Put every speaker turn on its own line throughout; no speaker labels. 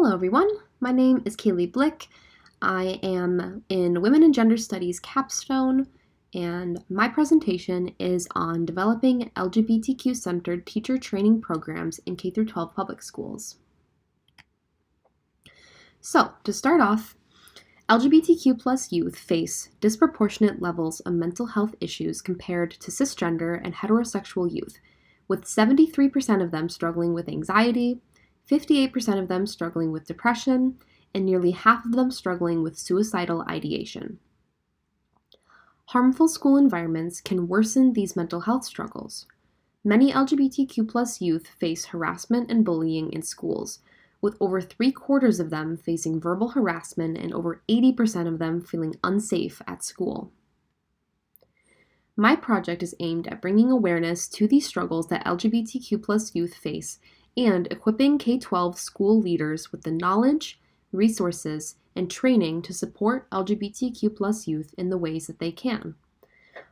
Hello everyone, my name is Kaylee Blick. I am in Women and Gender Studies capstone, and my presentation is on developing LGBTQ-centered teacher training programs in K-12 public schools. So, to start off, LGBTQ plus youth face disproportionate levels of mental health issues compared to cisgender and heterosexual youth, with 73% of them struggling with anxiety, 58% of them struggling with depression, and nearly half of them struggling with suicidal ideation. Harmful school environments can worsen these mental health struggles. Many LGBTQ plus youth face harassment and bullying in schools, with over 3/4 of them facing verbal harassment and over 80% of them feeling unsafe at school. My project is aimed at bringing awareness to these struggles that LGBTQ plus youth face and equipping K-12 school leaders with the knowledge, resources, and training to support LGBTQ plus youth in the ways that they can.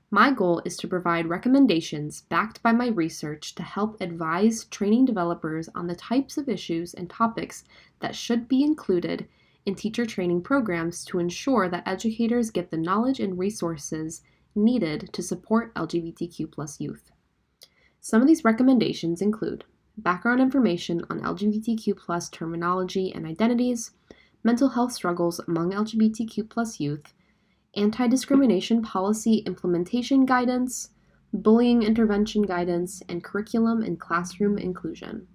My goal is to provide recommendations backed by my research to help advise training developers on the types of issues and topics that should be included in teacher training programs to ensure that educators get the knowledge and resources needed to support LGBTQ plus youth. Some of these recommendations include background information on LGBTQ plus terminology and identities, mental health struggles among LGBTQ plus youth, anti-discrimination policy implementation guidance, bullying intervention guidance, and curriculum and classroom inclusion.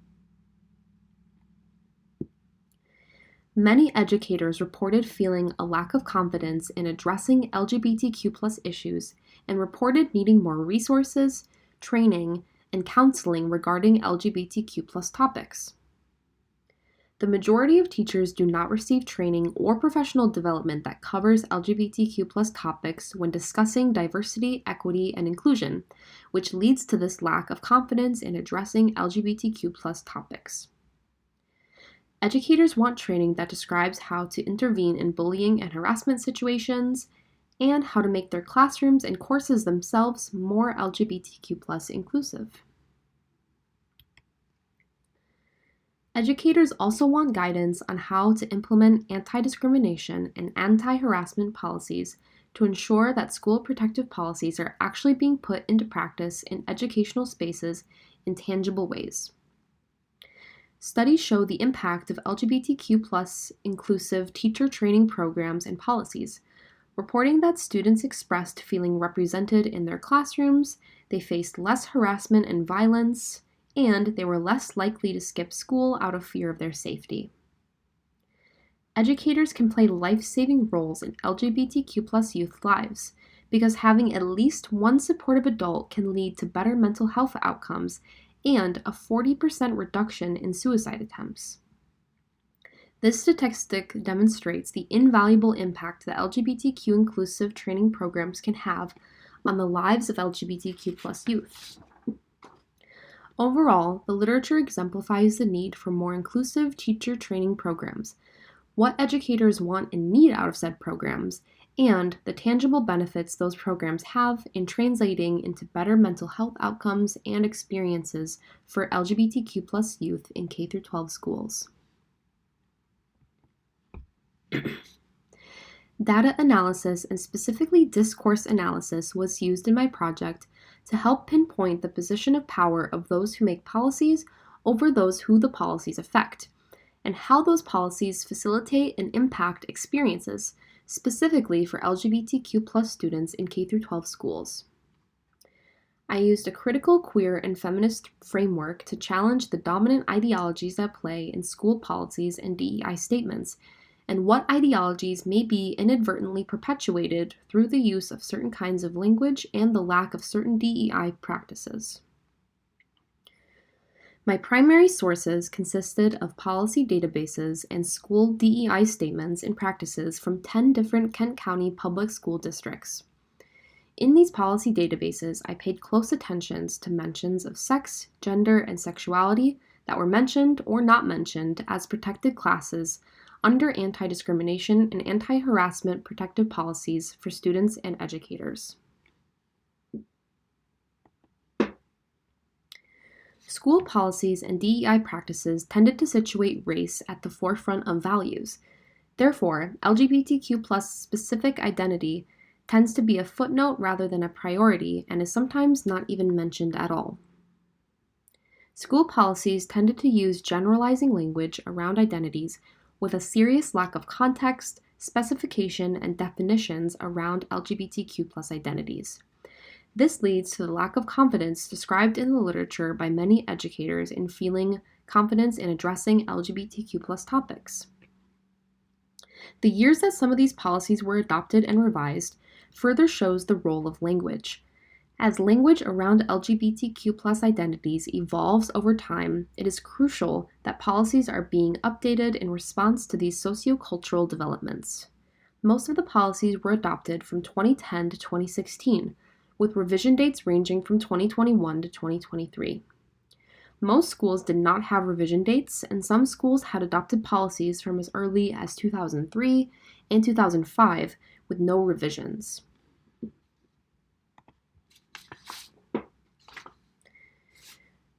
Many educators reported feeling a lack of confidence in addressing LGBTQ plus issues and reported needing more resources, training, and counseling regarding LGBTQ plus topics. The majority of teachers do not receive training or professional development that covers LGBTQ plus topics when discussing diversity, equity, and inclusion, which leads to this lack of confidence in addressing LGBTQ plus topics. Educators want training that describes how to intervene in bullying and harassment situations, and how to make their classrooms and courses themselves more LGBTQ plus inclusive. Educators also want guidance on how to implement anti-discrimination and anti-harassment policies to ensure that school protective policies are actually being put into practice in educational spaces in tangible ways. Studies show the impact of LGBTQ plus inclusive teacher training programs and policies, reporting that students expressed feeling represented in their classrooms, they faced less harassment and violence, and they were less likely to skip school out of fear of their safety. Educators can play life-saving roles in LGBTQ plus youth lives because having at least one supportive adult can lead to better mental health outcomes and a 40% reduction in suicide attempts. This statistic demonstrates the invaluable impact that LGBTQ-inclusive training programs can have on the lives of LGBTQ plus youth. Overall, the literature exemplifies the need for more inclusive teacher training programs, what educators want and need out of said programs, and the tangible benefits those programs have in translating into better mental health outcomes and experiences for LGBTQ plus youth in K-12 schools. Data analysis and specifically discourse analysis was used in my project to help pinpoint the position of power of those who make policies over those who the policies affect, and how those policies facilitate and impact experiences, specifically for LGBTQ plus students in K-12 schools. I used a critical, queer, and feminist framework to challenge the dominant ideologies at play in school policies and DEI statements, and what ideologies may be inadvertently perpetuated through the use of certain kinds of language and the lack of certain DEI practices. My primary sources consisted of policy databases and school DEI statements and practices from 10 different Kent County public school districts. In these policy databases, I paid close attention to mentions of sex, gender, and sexuality that were mentioned or not mentioned as protected classes under anti-discrimination and anti-harassment protective policies for students and educators. School policies and DEI practices tended to situate race at the forefront of values. Therefore, LGBTQ plus specific identity tends to be a footnote rather than a priority and is sometimes not even mentioned at all. School policies tended to use generalizing language around identities with a serious lack of context, specification, and definitions around LGBTQ plus identities. This leads to the lack of confidence described in the literature by many educators in feeling confidence in addressing LGBTQ plus topics. The years that some of these policies were adopted and revised further shows the role of language. As language around LGBTQ plus identities evolves over time, it is crucial that policies are being updated in response to these sociocultural developments. Most of the policies were adopted from 2010 to 2016, with revision dates ranging from 2021 to 2023. Most schools did not have revision dates, and some schools had adopted policies from as early as 2003 and 2005 with no revisions.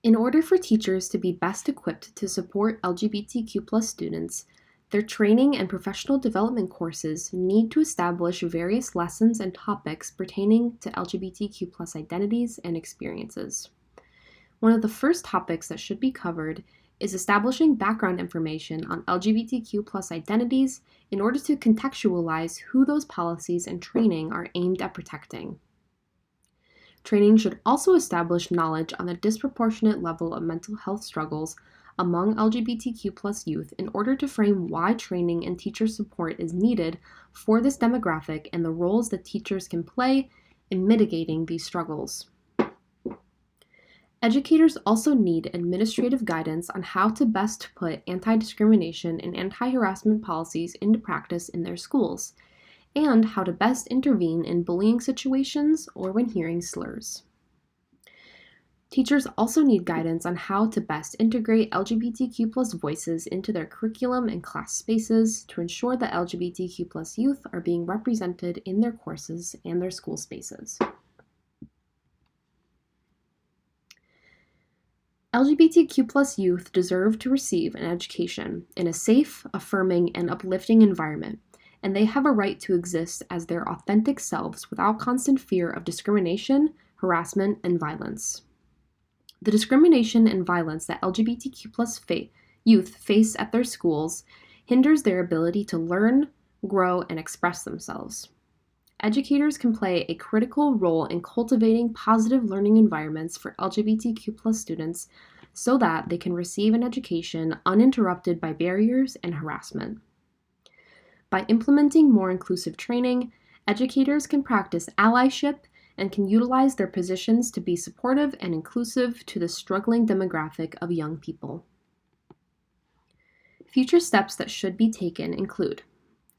In order for teachers to be best equipped to support LGBTQ plus students, their training and professional development courses need to establish various lessons and topics pertaining to LGBTQ plus identities and experiences. One of the first topics that should be covered is establishing background information on LGBTQ plus identities in order to contextualize who those policies and training are aimed at protecting. Training should also establish knowledge on the disproportionate level of mental health struggles among LGBTQ plus youth in order to frame why training and teacher support is needed for this demographic and the roles that teachers can play in mitigating these struggles. Educators also need administrative guidance on how to best put anti-discrimination and anti-harassment policies into practice in their schools, and how to best intervene in bullying situations or when hearing slurs. Teachers also need guidance on how to best integrate LGBTQ plus voices into their curriculum and class spaces to ensure that LGBTQ plus youth are being represented in their courses and their school spaces. LGBTQ plus youth deserve to receive an education in a safe, affirming, and uplifting environment, and they have a right to exist as their authentic selves without constant fear of discrimination, harassment, and violence. The discrimination and violence that LGBTQ plus youth face at their schools hinders their ability to learn, grow, and express themselves. Educators can play a critical role in cultivating positive learning environments for LGBTQ plus students so that they can receive an education uninterrupted by barriers and harassment. By implementing more inclusive training, educators can practice allyship and can utilize their positions to be supportive and inclusive to the struggling demographic of young people. Future steps that should be taken include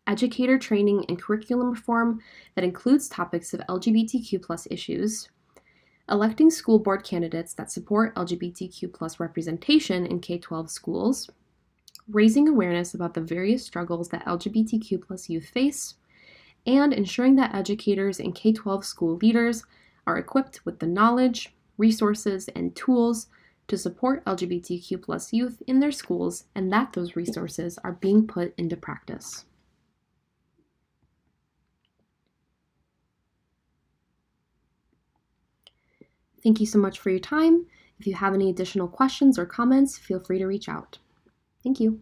educator training and curriculum reform that includes topics of LGBTQ plus issues, electing school board candidates that support LGBTQ plus representation in K-12 schools, raising awareness about the various struggles that LGBTQ plus youth face, and ensuring that educators and K-12 school leaders are equipped with the knowledge, resources, and tools to support LGBTQ plus youth in their schools and that those resources are being put into practice. Thank you so much for your time. If you have any additional questions or comments, feel free to reach out. Thank you.